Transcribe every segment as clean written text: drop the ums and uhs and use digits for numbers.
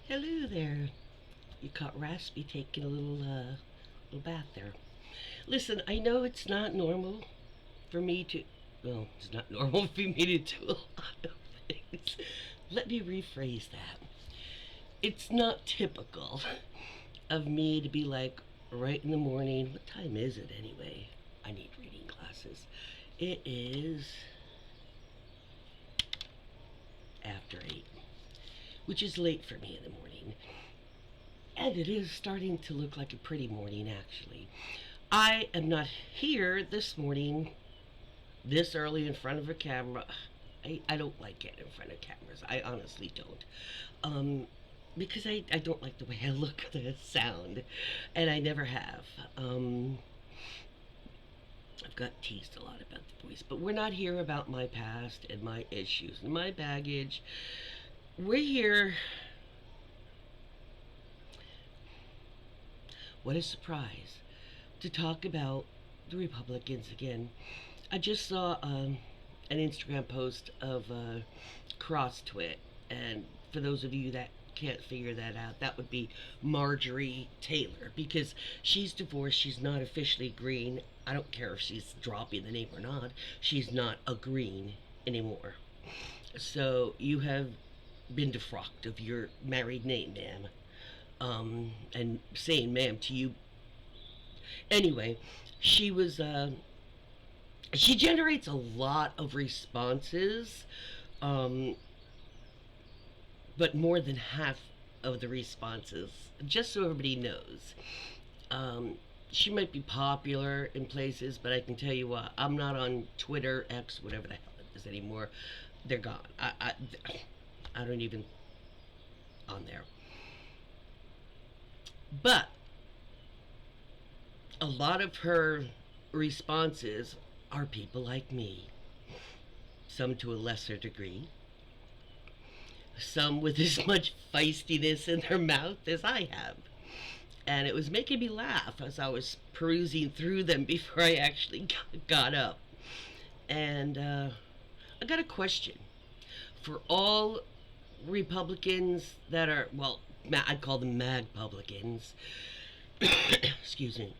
Hello there. You caught Raspy taking a little bath there. Listen, I know it's not normal for me to. Well, it's not normal for me to do a lot of things. Let me rephrase that. It's not typical of me to be like right in the morning. What time is it anyway? I need reading glasses. It is after 8, which is late for me in the morning. And it is starting to look like a pretty morning, actually. I am not here this morning, this early in front of a camera. I don't like getting in front of cameras. I honestly don't. Because I don't like the way I look or the sound. And I never have. I've got teased a lot about the voice. But we're not here about my past and my issues and my baggage. We're here. What a surprise to talk about the Republicans again. I just saw an Instagram post of Cross Twit, and for those of you that can't figure that out, that would be Marjorie Taylor, because she's divorced. She's not officially green. I don't care if she's dropping the name or not. She's not a green anymore. So you have been defrocked of your married name, ma'am. And saying ma'am to you. Anyway, she was, she generates a lot of responses, um, but more than half of the responses, just so everybody knows, she might be popular in places, but I can tell you what, I'm not on Twitter, X, whatever the hell it is anymore. They're gone. I don't even on there. But a lot of her responses are people like me, some to a lesser degree, some with as much feistiness in their mouth as I have. And it was making me laugh as I was perusing through them before I actually got up. And I got a question for all Republicans that are, well, I'd call them MAG publicans, excuse me,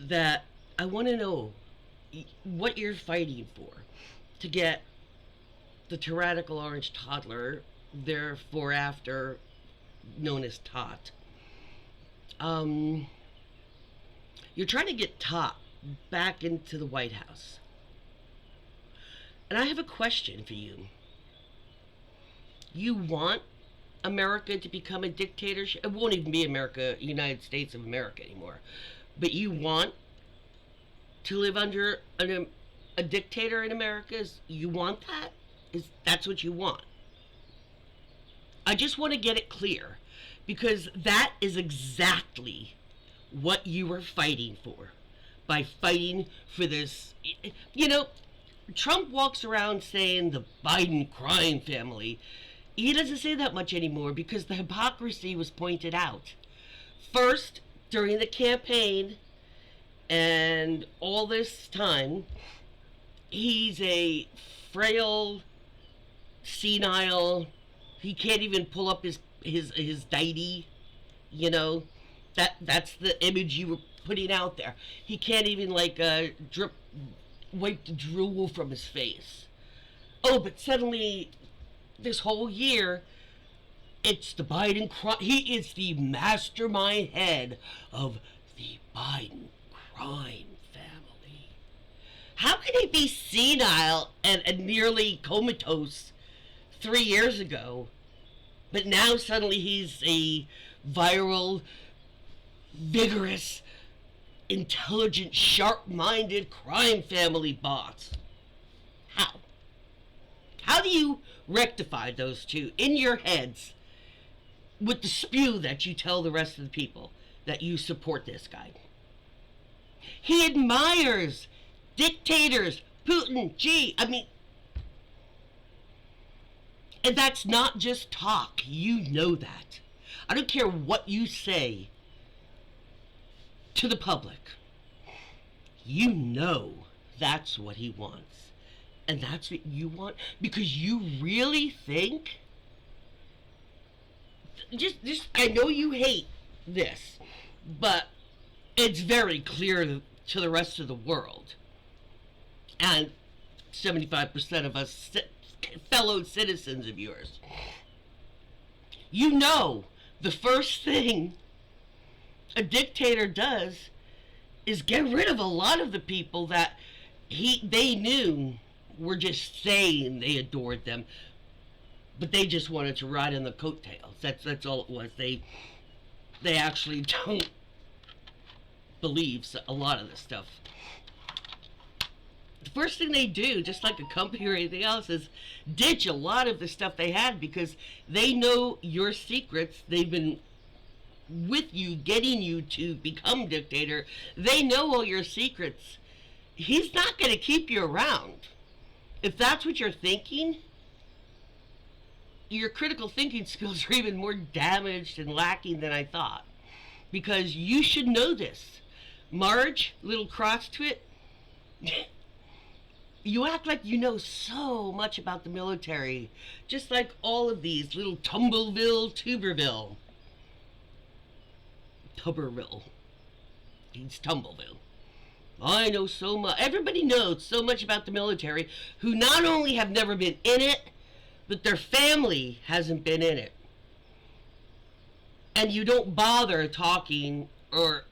that I want to know what you're fighting for to get the tyrannical orange toddler, therefore after known as Tot. You're trying to get Tot back into the White House. And I have a question for you. You want America to become a dictatorship? It won't even be America, United States of America anymore. But you want to live under a dictator in America? You want that? That's what you want? I just want to get it clear, because that is exactly what you were fighting for by fighting for this. You know, Trump walks around saying the Biden crime family. He doesn't say that much anymore because the hypocrisy was pointed out. First, during the campaign, and all this time, he's a frail, senile, he can't even pull up his deity, you know. That's the image you were putting out there. He can't even wipe the drool from his face. Oh, but suddenly this whole year, it's the Biden crime. He is the mastermind head of the Biden crime family. How can he be senile and nearly comatose 3 years ago, but now suddenly he's a viral, vigorous, intelligent, sharp-minded crime family boss? How? How do you rectify those two in your heads with the spew that you tell the rest of the people that you support this guy? He admires dictators, Putin, and that's not just talk. You know that. I don't care what you say to the public. You know that's what he wants. And that's what you want, because you really think just, I know you hate this, but it's very clear to the rest of the world, and 75% of us fellow citizens of yours. You know, the first thing a dictator does is get rid of a lot of the people that they knew were just saying they adored them, but they just wanted to ride on the coattails. That's all it was. They actually don't believe a lot of this stuff. The first thing they do, just like a company or anything else, is ditch a lot of the stuff they had, because they know your secrets. They've been with you, getting you to become dictator. They know all your secrets. He's not going to keep you around. If that's what you're thinking, your critical thinking skills are even more damaged and lacking than I thought. Because you should know this. Marge, little cross-twit, you act like you know so much about the military. Just like all of these little Tuberville. He's Tumbleville. I know so much. Everybody knows so much about the military, who not only have never been in it, but their family hasn't been in it. And you don't bother talking or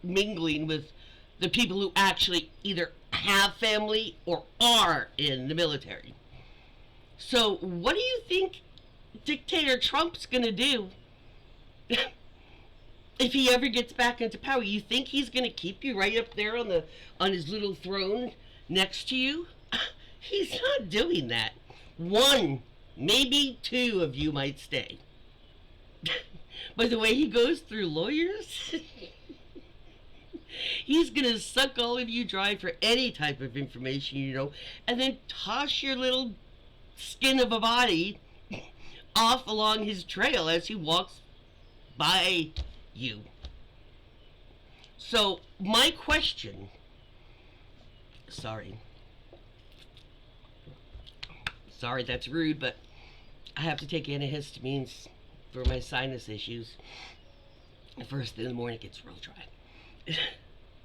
mingling with the people who actually either have family or are in the military. So what do you think Dictator Trump's gonna do if he ever gets back into power? You think he's gonna keep you right up there on his little throne next to you? He's not doing that. One, maybe two of you might stay. By the way he goes through lawyers, he's gonna suck all of you dry for any type of information, you know, and then toss your little skin of a body off along his trail as he walks by you. So my question, sorry that's rude, but I have to take antihistamines for my sinus issues. The first thing in the morning it gets real dry.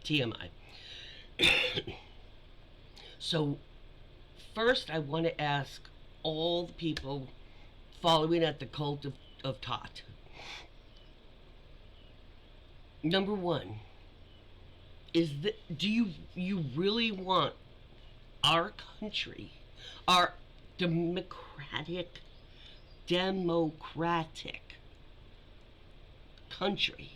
TMI. So first I want to ask all the people following at the cult of Tot. Number one, do you really want our country, our democratic country,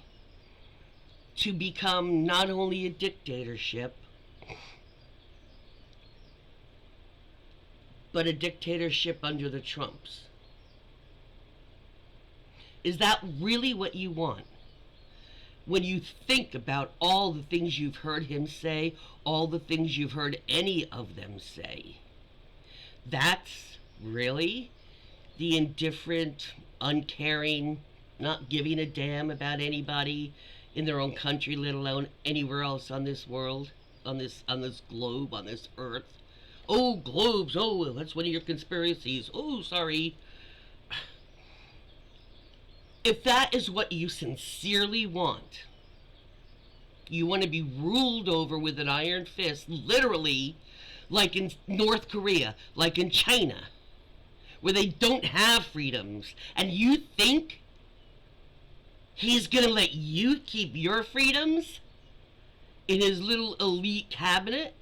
to become not only a dictatorship, but a dictatorship under the Trumps? Is that really what you want? When you think about all the things you've heard him say, all the things you've heard any of them say, that's really the indifferent, uncaring, not giving a damn about anybody in their own country, let alone anywhere else on this world, on this globe, on this earth. Oh, globes, oh, that's one of your conspiracies. Oh, sorry. If that is what you sincerely want, you want to be ruled over with an iron fist, literally, like in North Korea, like in China, where they don't have freedoms, and you think he's going to let you keep your freedoms in his little elite cabinet?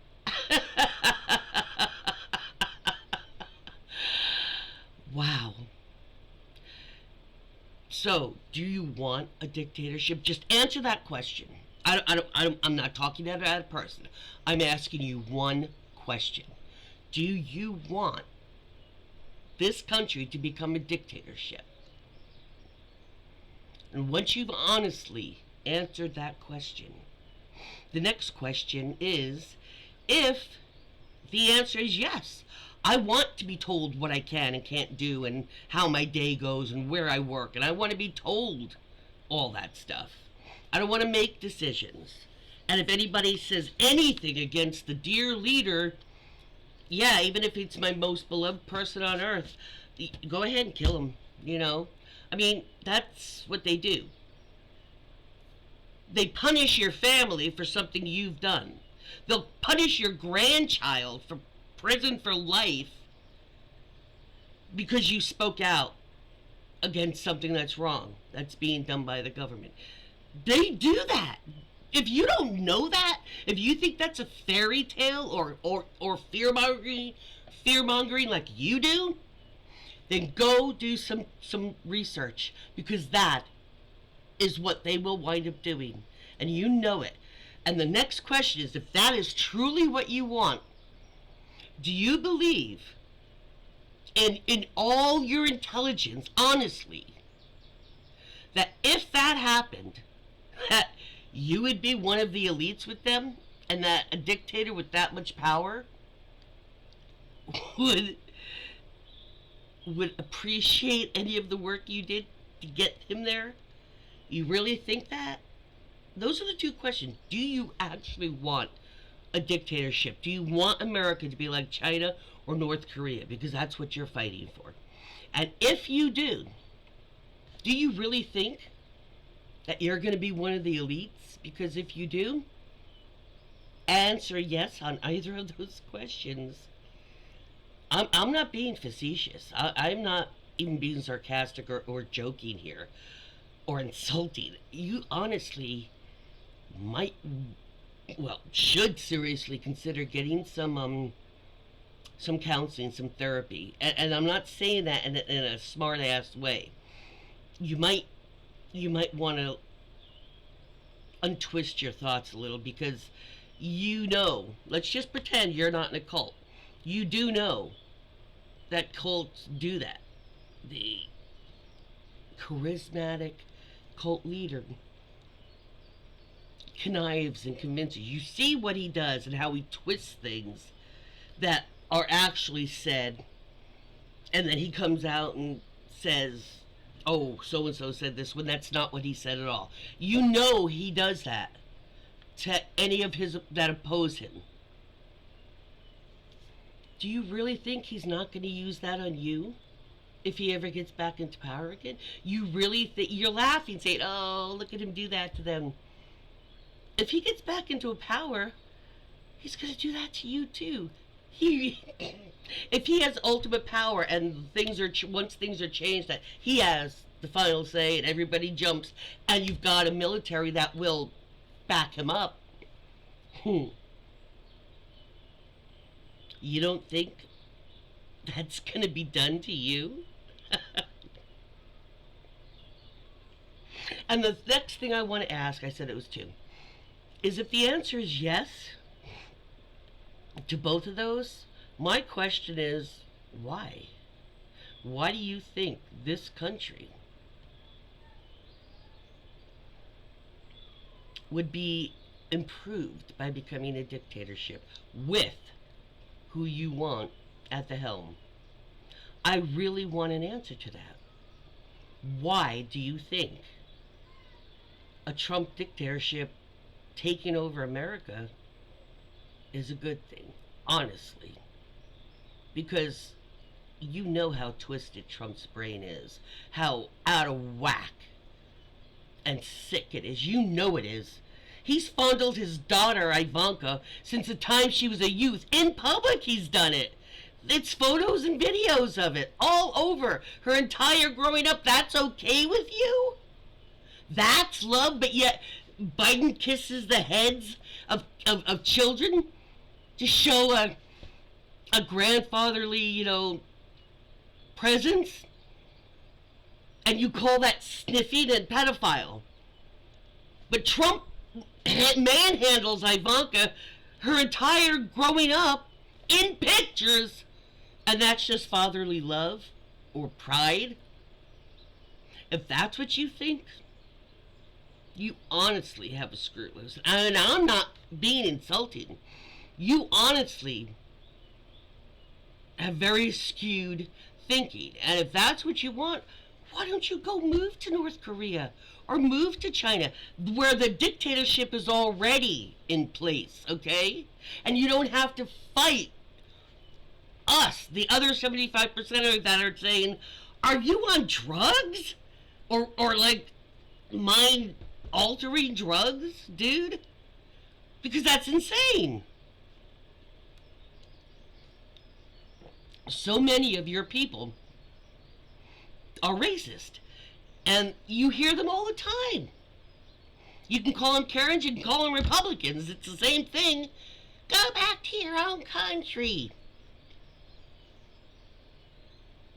Wow. So, do you want a dictatorship? Just answer that question. I'm not talking about a person. I'm asking you one question. Do you want this country to become a dictatorship? And once you've honestly answered that question, the next question is, if the answer is yes, I want to be told what I can and can't do and how my day goes and where I work, and I want to be told all that stuff. I don't want to make decisions. And if anybody says anything against the dear leader, yeah, even if it's my most beloved person on earth, go ahead and kill him, you know. I mean, that's what they do. They punish your family for something you've done. They'll punish your grandchild for prison for life because you spoke out against something that's wrong, that's being done by the government. They do that. If you don't know that, if you think that's a fairy tale or fear mongering like you do, then go do some research, because that is what they will wind up doing, and you know it. And the next question is, if that is truly what you want, do you believe in all your intelligence, honestly, that if that happened, that you would be one of the elites with them, and that a dictator with that much power would appreciate any of the work you did to get him there? You really think that? Those are the two questions. Do you actually want a dictatorship? Do you want America to be like China or North Korea? Because that's what you're fighting for. And if you do you really think that you're going to be one of the elites? Because if you do, answer yes on either of those questions. I'm not being facetious. I'm not even being sarcastic or joking here or insulting. You honestly might, well, should seriously consider getting some counseling, some therapy. And I'm not saying that in a smart ass way. You might want to untwist your thoughts a little, because let's just pretend you're not in a cult. You do know that cults do that. The charismatic cult leader connives and convinces. You see what he does and how he twists things that are actually said, and then he comes out and says, oh, so-and-so said this, when that's not what he said at all. You know he does that to any of his that oppose him. Do you really think he's not going to use that on you if he ever gets back into power again? You really think, you're laughing, saying, oh, look at him do that to them. If he gets back into a power, he's going to do that to you too. If he has ultimate power and once things are changed, that he has the final say and everybody jumps, and you've got a military that will back him up, you don't think that's going to be done to you? And the next thing I want to ask, I said it was two, is if the answer is yes to both of those, my question is, why? Why do you think this country would be improved by becoming a dictatorship with who you want at the helm? I really want an answer to that. Why do you think a Trump dictatorship taking over America is a good thing, honestly? Because you know how twisted Trump's brain is, how out of whack and sick it is. You know it is. He's fondled his daughter, Ivanka, since the time she was a youth. In public, he's done it. It's photos and videos of it all over her entire growing up. That's okay with you? That's love, but yet Biden kisses the heads of children to show a grandfatherly, presence? And you call that sniffing and pedophile? But Trump manhandles Ivanka her entire growing up in pictures, and that's just fatherly love or pride? If that's what you think, you honestly have a screw loose. And I'm not being insulting. You honestly have very skewed thinking. And if that's what you want, why don't you go move to North Korea or move to China, where the dictatorship is already in place, okay? And you don't have to fight us, the other 75% that are saying, are you on drugs? or like mind altering drugs, dude? Because that's insane. So many of your people are racist, and you hear them all the time. You can call them Karens, you can call them Republicans. It's the same thing. Go back to your own country.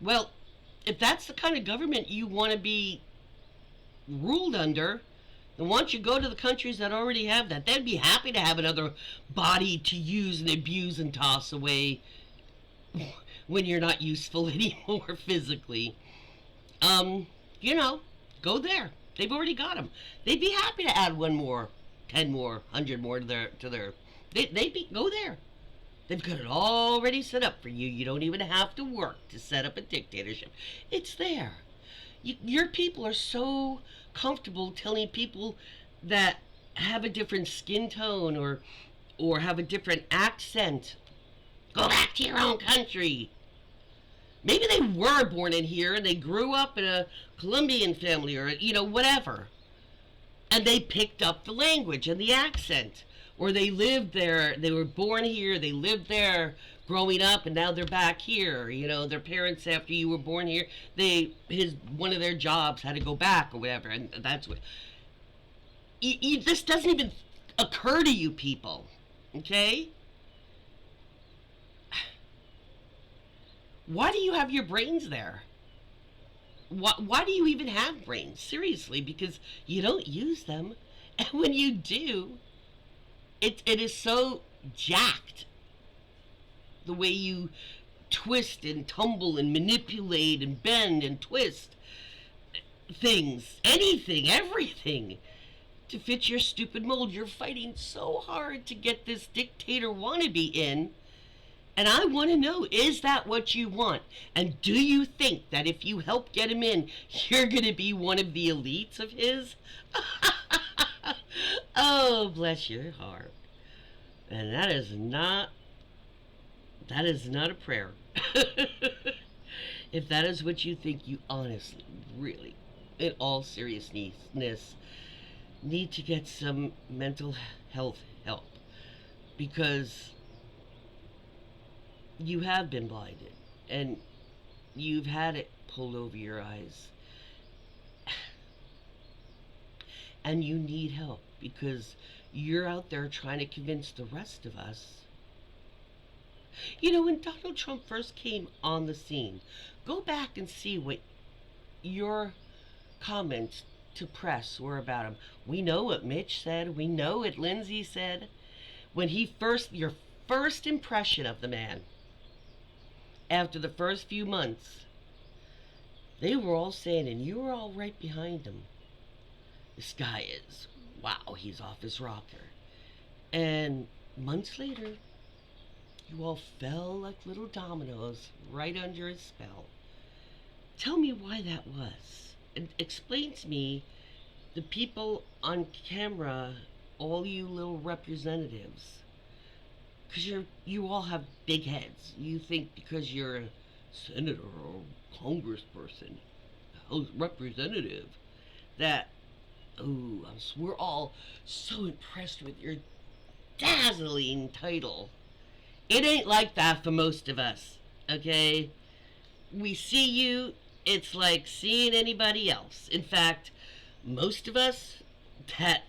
Well, if that's the kind of government you want to be ruled under, then why don't you go to the countries that already have that? They'd be happy to have another body to use and abuse and toss away when you're not useful anymore physically. Um, you know, go there. They've already got them. They'd be happy to add one more, 10 more, 100 more to their. They'd be go there. They've got it already set up for you. You don't even have to work to set up a dictatorship. It's there. Your people are so comfortable telling people that have a different skin tone or have a different accent, go back to your own country. Maybe they were born in here and they grew up in a Colombian family or whatever, and they picked up the language and the accent, or they lived there, they were born here, they lived there growing up, and now they're back here. Their parents, after you were born here, one of their jobs had to go back or whatever, and that's what. This doesn't even occur to you people, okay? Why do you have your brains there? Why do you even have brains? Seriously, because you don't use them. And when you do, it is so jacked. The way you twist and tumble and manipulate and bend and twist things, anything, everything, to fit your stupid mold. You're fighting so hard to get this dictator wannabe in. And I want to know, is that what you want? And do you think that if you help get him in, you're going to be one of the elites of his? Oh, bless your heart. And that is not a prayer. If that is what you think, you honestly, really, in all seriousness, need to get some mental health help. Because you have been blinded and you've had it pulled over your eyes, and you need help because you're out there trying to convince the rest of us. When Donald Trump first came on the scene, go back and see what your comments to press were about him. We know what Mitch said, we know what Lindsay said. When your first impression of the man after the first few months, they were all saying, and you were all right behind him, this guy is, wow, he's off his rocker. And months later, you all fell like little dominoes right under his spell. Tell me why that was. And explain to me, the people on camera, all you little representatives, because you all have big heads. You think because you're a senator or congressperson, a representative, that, we're all so impressed with your dazzling title. It ain't like that for most of us, okay? We see you, it's like seeing anybody else. In fact, most of us that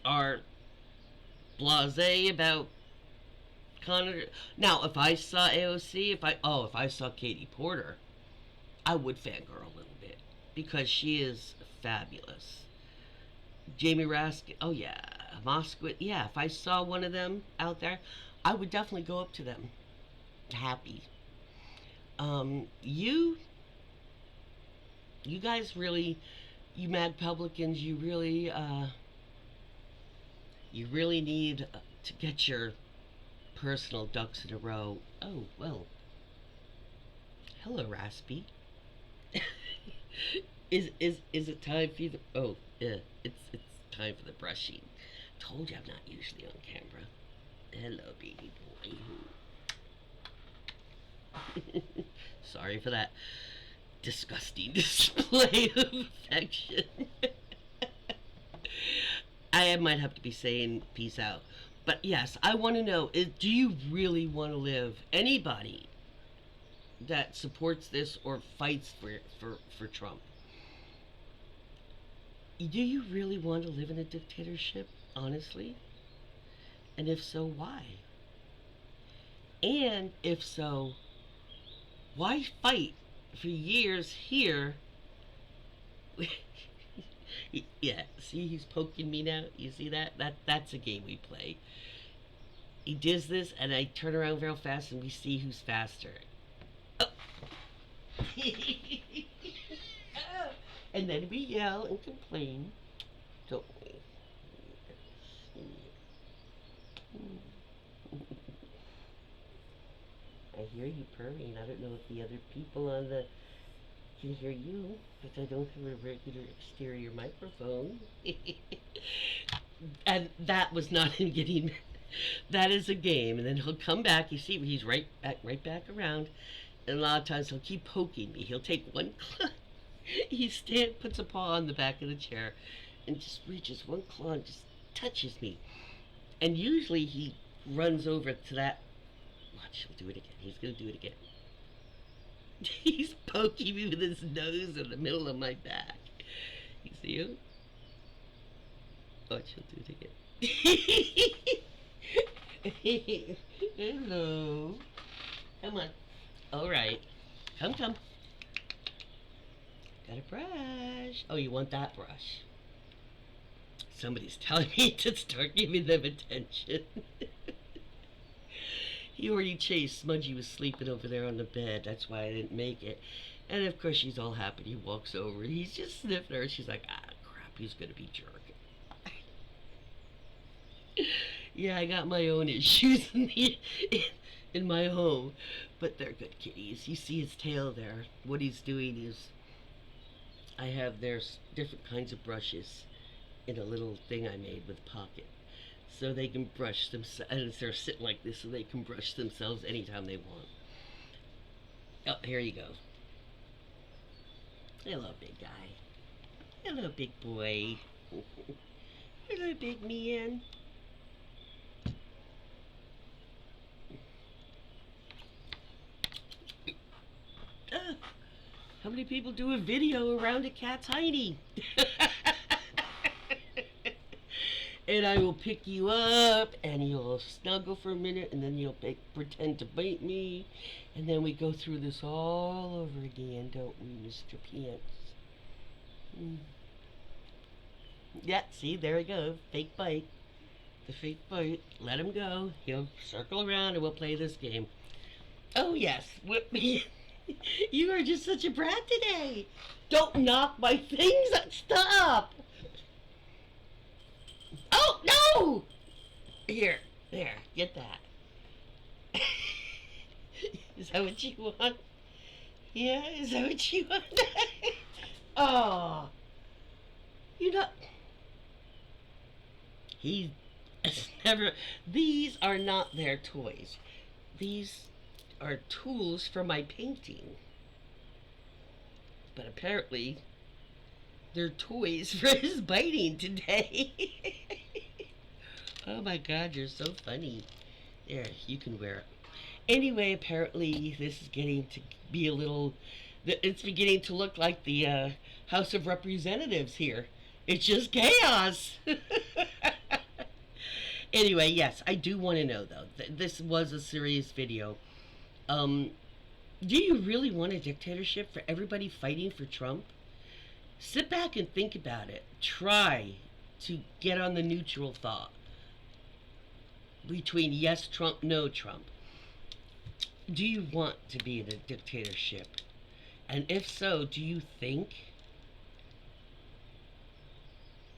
are blasé about Connor. Now, if I saw AOC, if I saw Katie Porter, I would fangirl a little bit because she is fabulous. Jamie Raskin, oh yeah, Moskowitz, yeah. If I saw one of them out there, I would definitely go up to them, happy. You guys really, you mad publicans, you really need to get your personal ducks in a row. Oh, well. Hello, Raspy. Is it time for you to... Oh, yeah, it's time for the brushing. Told you I'm not usually on camera. Hello, baby boy. Sorry for that. disgusting display of affection. I might have to be saying peace out. But yes, I want to know, do you really want to live, anybody that supports this or fights for Trump, do you really want to live in a dictatorship, honestly? And if so, why? And if so, why fight for years here? Yeah, see, he's poking me now. You see that? That's a game we play. He does this, and I turn around real fast, and we see who's faster. Oh. And then we yell and complain, don't we? I hear you purring. I don't know if the other people on the can hear you, but I don't have a regular exterior microphone. And that was not him getting. That is a game, and then he'll come back. You see, he's right back around, and a lot of times he'll keep poking me. He'll take one claw. He puts a paw on the back of the chair, and just reaches one claw and just touches me. And usually he runs over to that. Watch, he'll do it again. He's gonna do it again. He's poking me with his nose in the middle of my back. You see him? Watch, he'll do it again. Hello. Come on. All right. Come. Got a brush. Oh, you want that brush? Somebody's telling me to start giving them attention. He already chased. Smudgy was sleeping over there on the bed. That's why I didn't make it. And of course she's all happy. He walks over. He's just sniffing her. She's like, ah, crap, he's going to be jerking. Yeah, I got my own issues in my home. But they're good kitties. You see his tail there. What he's doing is, there's different kinds of brushes in a little thing I made with pocket. So they can brush themselves, and they're sitting like this, so they can brush themselves anytime they want. Oh, here you go. Hello, big guy. Hello, big boy. Hello, big man. How many people do a video around a cat's hiney? And I will pick you up, and you'll snuggle for a minute, and then you'll pretend to bite me, and then we go through this all over again, don't we, Mr. Pants? Yeah, see, there we go, fake bite. The fake bite. Let him go. He'll circle around, and we'll play this game. Oh, yes, whip me. You are just such a brat today. Don't knock my things. Stop. Oh, no! Here, there, get that. Is that what you want? Yeah, is that what you want? Oh. You know, he never, these are not their toys. These are tools for my painting. But apparently, they're toys for his biting today. Oh my God, you're so funny. There, you can wear it. Anyway, apparently this is getting to be a little, it's beginning to look like the House of Representatives here. It's just chaos. Anyway, yes, I do want to know though, this was a serious video. Do you really want a dictatorship for everybody fighting for Trump? Sit back and think about it. Try to get on the neutral thought between yes Trump, no Trump. Do you want to be in a dictatorship? And if so, do you think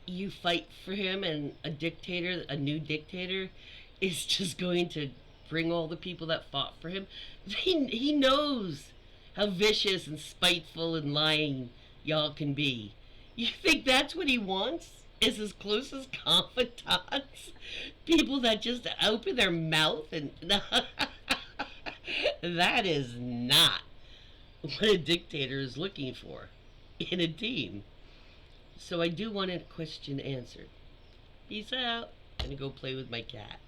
you fight for him and a dictator, a new dictator, is just going to bring all the people that fought for him? He knows how vicious and spiteful and lying y'all can be. You think that's what he wants? Is his closest confidants? People that just open their mouth and... That is not what a dictator is looking for in a team. So I do want a question answered. Peace out. I'm gonna go play with my cat.